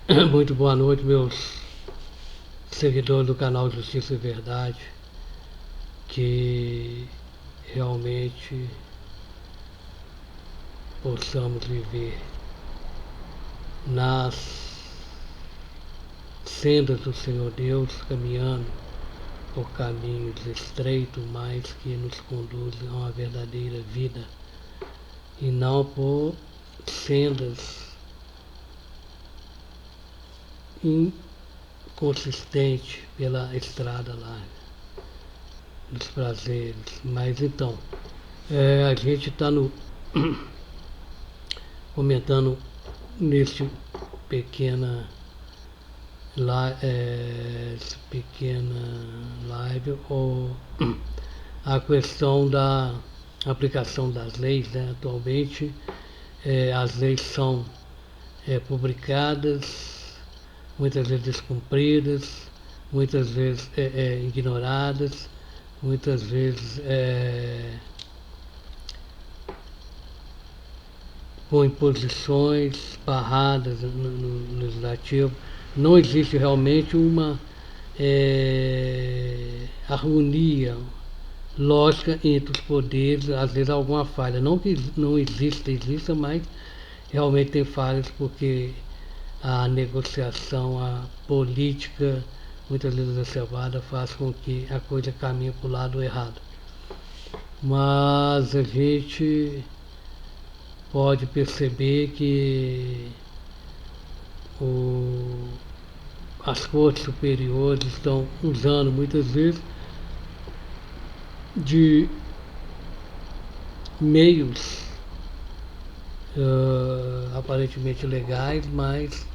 Muito boa noite, meus seguidores do canal Justiça e Verdade, que realmente possamos viver nas sendas do Senhor Deus, caminhando por caminhos estreitos, mas que nos conduzem a uma verdadeira vida, e não por sendas inconsistentes pela estrada larga dos prazeres. Mas então, a gente está comentando neste pequena live a questão da aplicação das leis, né? Atualmente as leis são publicadas, muitas vezes descumpridas, muitas vezes ignoradas, muitas vezes com imposições barradas no legislativo. Não existe realmente uma harmonia lógica entre os poderes. Às vezes há alguma falha, não que não exista, mas realmente tem falhas, porque a negociação, a política, muitas vezes exacerbada, faz com que a coisa caminhe para o lado errado. Mas a gente pode perceber que as cortes superiores estão usando muitas vezes de meios aparentemente legais, mas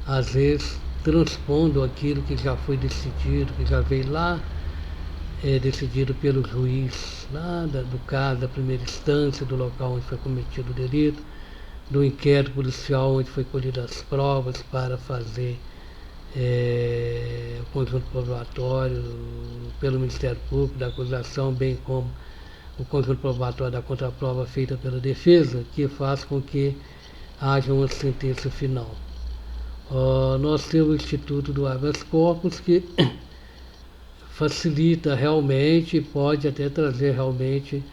às vezes transpondo aquilo que já foi decidido, que já veio lá, decidido pelo juiz lá do caso da primeira instância, do local onde foi cometido o delito, do inquérito policial onde foi colhidas as provas para fazer o conjunto probatório pelo Ministério Público da acusação, bem como o conjunto probatório da contraprova feita pela defesa, que faz com que haja uma sentença final. Nós temos o Instituto do Habeas Corpus, que facilita realmente, pode até trazer realmente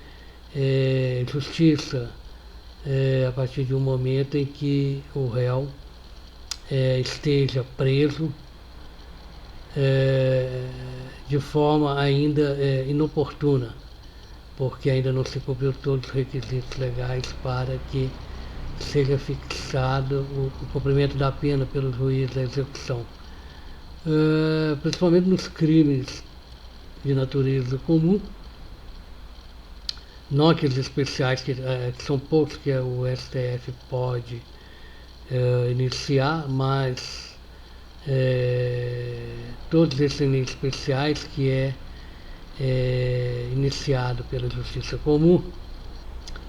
justiça a partir de um momento em que o réu esteja preso de forma ainda inoportuna, porque ainda não se cumpriu todos os requisitos legais para que seja fixado o cumprimento da pena pelo juiz da execução. Principalmente nos crimes de natureza comum, não aqueles especiais que são poucos que o STF pode iniciar, mas todos esses especiais que iniciado pela justiça comum,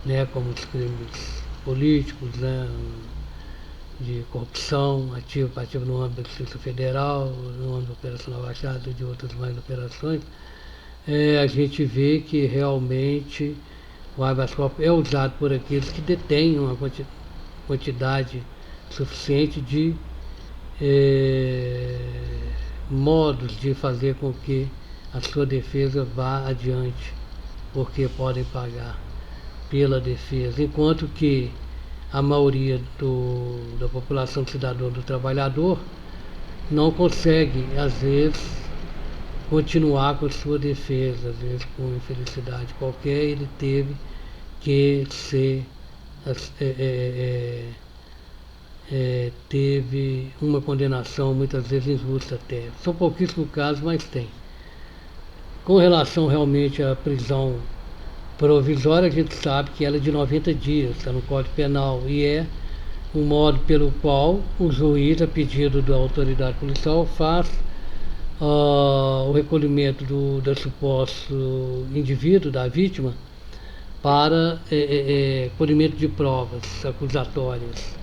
né, como os crimes políticos, né, de corrupção, ativo e passivo no âmbito da Justiça Federal, no âmbito da Operação Lava Jato e de outras mais operações, a gente vê que realmente o habeas corpus é usado por aqueles que detêm uma quantidade suficiente de modos de fazer com que a sua defesa vá adiante, porque podem pagar pela defesa, enquanto que a maioria da população cidadã, do trabalhador, não consegue, às vezes, continuar com a sua defesa, às vezes com infelicidade qualquer, ele teve que teve uma condenação muitas vezes injusta até. São pouquíssimos casos, mas tem. Com relação realmente à prisão provisória, a gente sabe que ela é de 90 dias, está no Código Penal, e é um modo pelo qual o juiz, a pedido da autoridade policial, faz o recolhimento do suposto indivíduo, da vítima, para colhimento de provas acusatórias.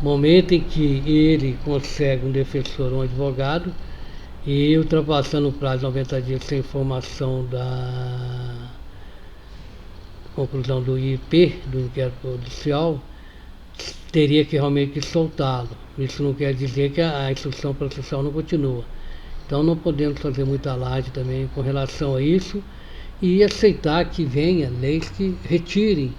Momento em que ele consegue um defensor, um advogado, e ultrapassando o prazo de 90 dias sem informação da conclusão do IP, do inquérito policial, teria que realmente soltá-lo. Isso não quer dizer que a instrução processual não continua. Então não podemos fazer muita alarde também com relação a isso e aceitar que venha leis que retirem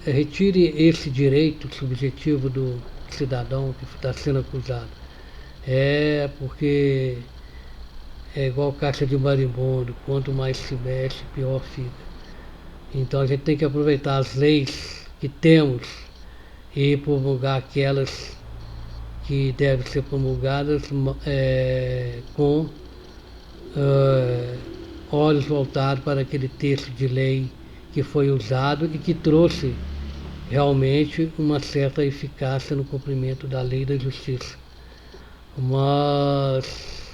retire esse direito subjetivo do cidadão que está sendo acusado. Porque é igual caixa de marimbondo, quanto mais se mexe, pior fica. Então a gente tem que aproveitar as leis que temos e promulgar aquelas que devem ser promulgadas com olhos voltados para aquele texto de lei que foi usado e que trouxe realmente uma certa eficácia no cumprimento da lei e da justiça. Mas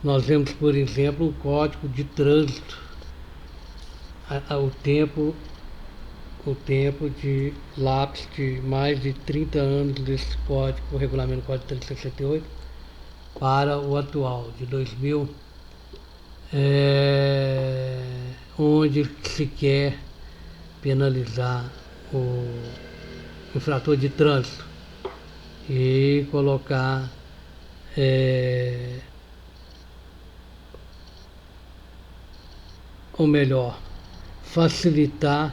nós vemos, por exemplo, o Código de Trânsito, o tempo de lápis de mais de 30 anos desse código, o regulamento Código 368, para o atual, de 2000, onde se quer penalizar o infrator de trânsito e colocar ou melhor, facilitar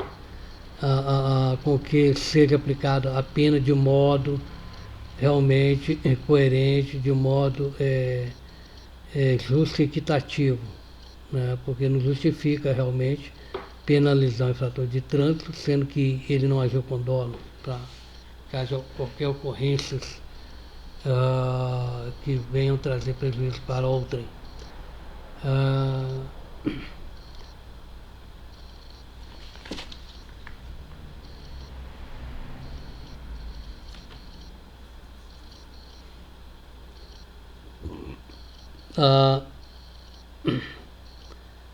com que seja aplicada a pena de modo realmente coerente, de modo justo e equitativo, né? Porque não justifica realmente penalizar o infrator de trânsito, sendo que ele não agiu com dolo, tá? Caso qualquer ocorrência que venham trazer prejuízo para outrem.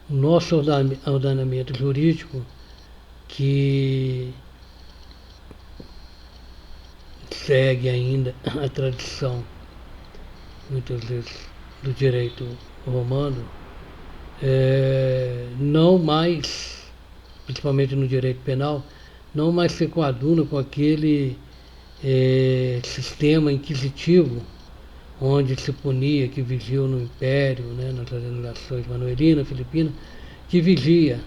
Nosso ordenamento jurídico, que segue ainda a tradição, muitas vezes, do direito romano, não mais, principalmente no direito penal, não mais se coaduna com aquele sistema inquisitivo onde se punia, que vigiou no Império, né, nas organizações manuelina, filipina, que vigia,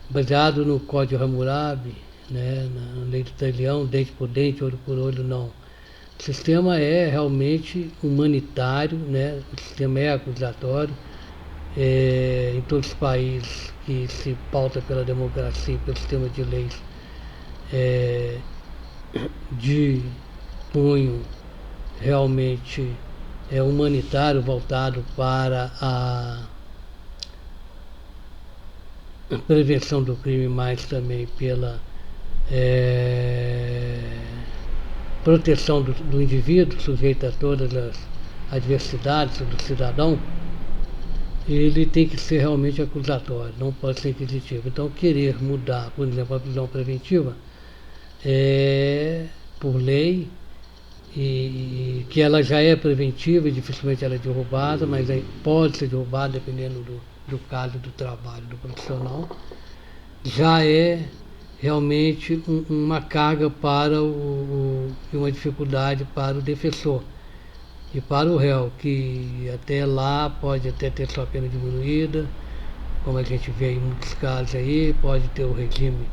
baseado no Código Hammurabi, né, na lei do talião, dente por dente, olho por olho, não. O sistema é realmente humanitário, né, o sistema é acusatório, em todos os países que se pauta pela democracia, pelo sistema de leis de cunho realmente humanitário, voltado para a prevenção do crime, mas também pela proteção do indivíduo, sujeito a todas as adversidades do cidadão, ele tem que ser realmente acusatório, não pode ser inquisitivo. Então, querer mudar, por exemplo, a prisão preventiva, por lei, e que ela já é preventiva e dificilmente ela é derrubada, mas pode ser derrubada dependendo do caso do trabalho do profissional, já é realmente uma carga para e uma dificuldade para o defensor e para o réu, que até lá pode até ter sua pena diminuída, como a gente vê em muitos casos aí, pode ter o regime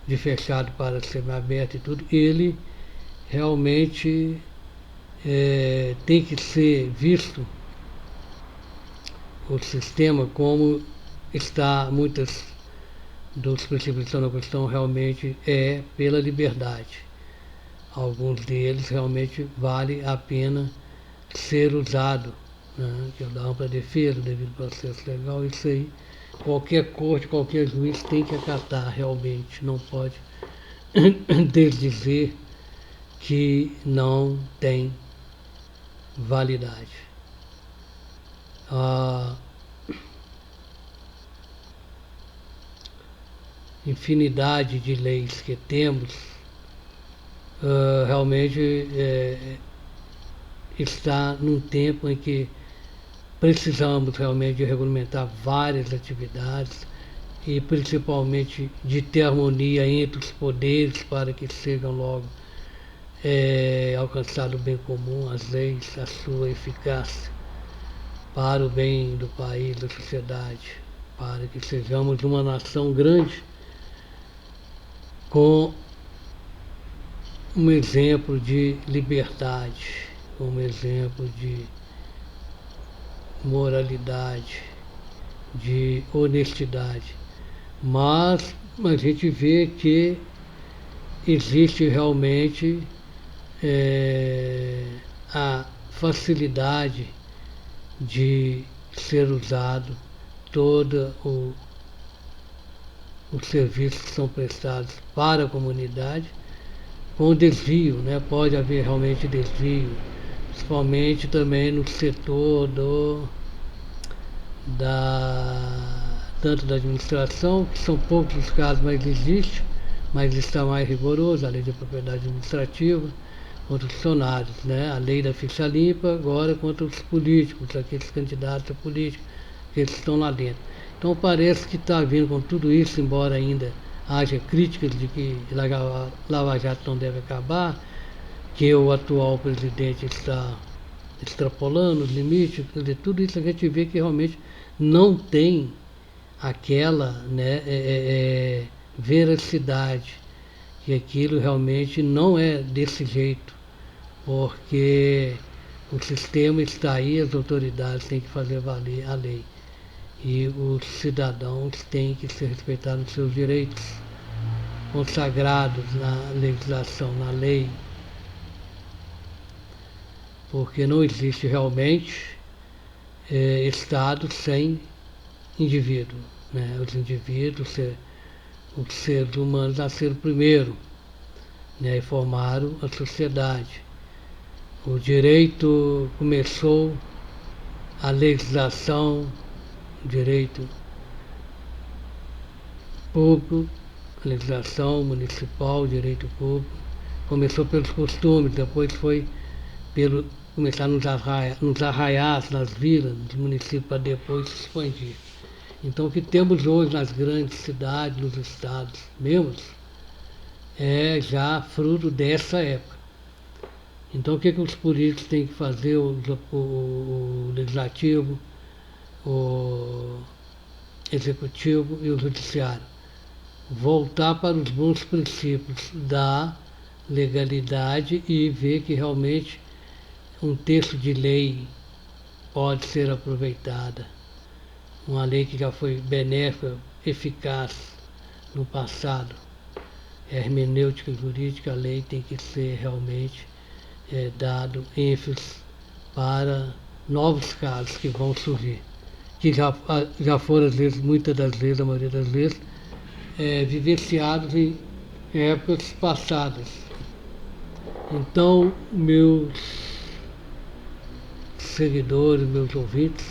de fechado para semiaberto e tudo, ele realmente tem que ser visto o sistema como está muitas dos princípios que estão na Constituição realmente pela liberdade. Alguns deles realmente vale a pena ser usado, né? Que é da ampla defesa, devido ao processo legal, isso aí qualquer corte, qualquer juiz tem que acatar realmente, não pode dizer que não tem validade. A infinidade de leis que temos realmente está num tempo em que precisamos realmente de regulamentar várias atividades e principalmente de ter harmonia entre os poderes para que sejam logo alcançado o bem comum, as leis, a sua eficácia para o bem do país, da sociedade, para que sejamos uma nação grande com um exemplo de liberdade, um exemplo de moralidade, de honestidade. Mas a gente vê que existe realmente a facilidade de ser usado todo os serviços que são prestados para a comunidade com desvio, né? Pode haver realmente desvio, principalmente também no setor tanto da administração, que são poucos os casos, mas está mais rigoroso, a lei de propriedade administrativa, contra os funcionários, né? A lei da ficha limpa agora contra os políticos, aqueles candidatos a políticos, que eles estão lá dentro. Então parece que está vindo com tudo isso, embora ainda haja críticas de que Lava Jato não deve acabar, que o atual presidente está extrapolando os limites, quer dizer, tudo isso a gente vê que realmente não tem aquela, né, veracidade, que aquilo realmente não é desse jeito, porque o sistema está aí, as autoridades têm que fazer valer a lei e os cidadãos têm que ser respeitados nos seus direitos consagrados na legislação, na lei, porque não existe realmente Estado sem indivíduo, né? Os indivíduos, os seres humanos nasceram primeiro, né? E formaram a sociedade. O direito começou, a legislação, o direito público, a legislação municipal, o direito público, começou pelos costumes, depois foi começar nos arraiais, nas vilas, nos municípios, para depois se expandir. Então o que temos hoje nas grandes cidades, nos estados mesmos, é já fruto dessa época. Então o que os políticos têm que fazer, o legislativo, o executivo e o judiciário? Voltar para os bons princípios da legalidade e ver que realmente um texto de lei pode ser aproveitada. Uma lei que já foi benéfica, eficaz no passado. A hermenêutica jurídica, a lei tem que ser realmente dado ênfase para novos casos que vão surgir, que já foram, às vezes, muitas das vezes, a maioria das vezes, vivenciados em épocas passadas. Então, meus seguidores, meus ouvintes,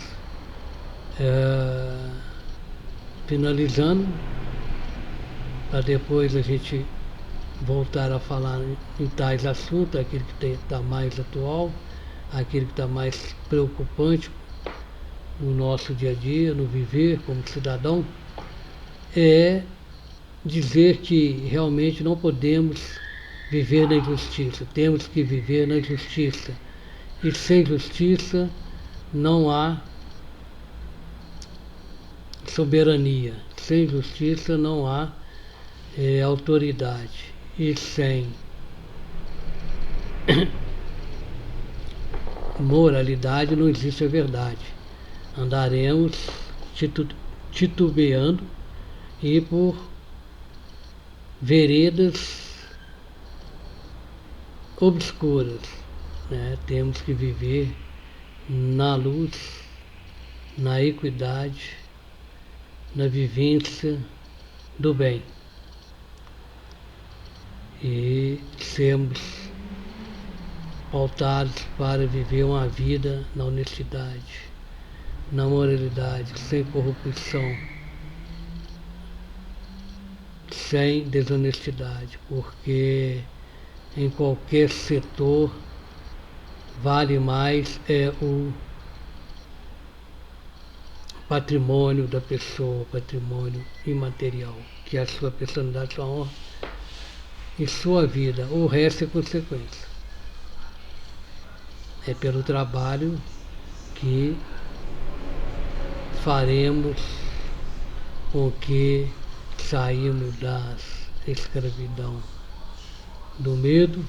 finalizando, para depois a gente voltar a falar em tais assuntos, aquele que está mais atual, aquele que está mais preocupante no nosso dia a dia, no viver como cidadão, é dizer que realmente não podemos viver na injustiça, temos que viver na justiça. E sem justiça não há soberania, sem justiça não há autoridade, e sem moralidade não existe a verdade. Andaremos titubeando e por veredas obscuras, né? Temos que viver na luz, na equidade, na vivência do bem e sermos pautados para viver uma vida na honestidade, na moralidade, sem corrupção, sem desonestidade, porque em qualquer setor vale mais o patrimônio da pessoa, patrimônio imaterial, que é a sua personalidade, sua honra e sua vida. O resto é consequência. É pelo trabalho que faremos com que saímos da escravidão, do medo,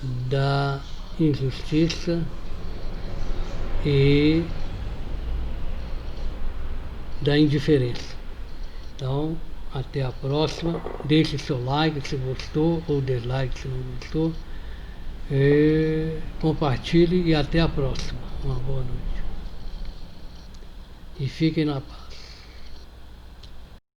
da injustiça e da indiferença. Então, até a próxima. Deixe seu like se gostou ou dislike se não gostou. Compartilhe e até a próxima. Uma boa noite. E fiquem na paz.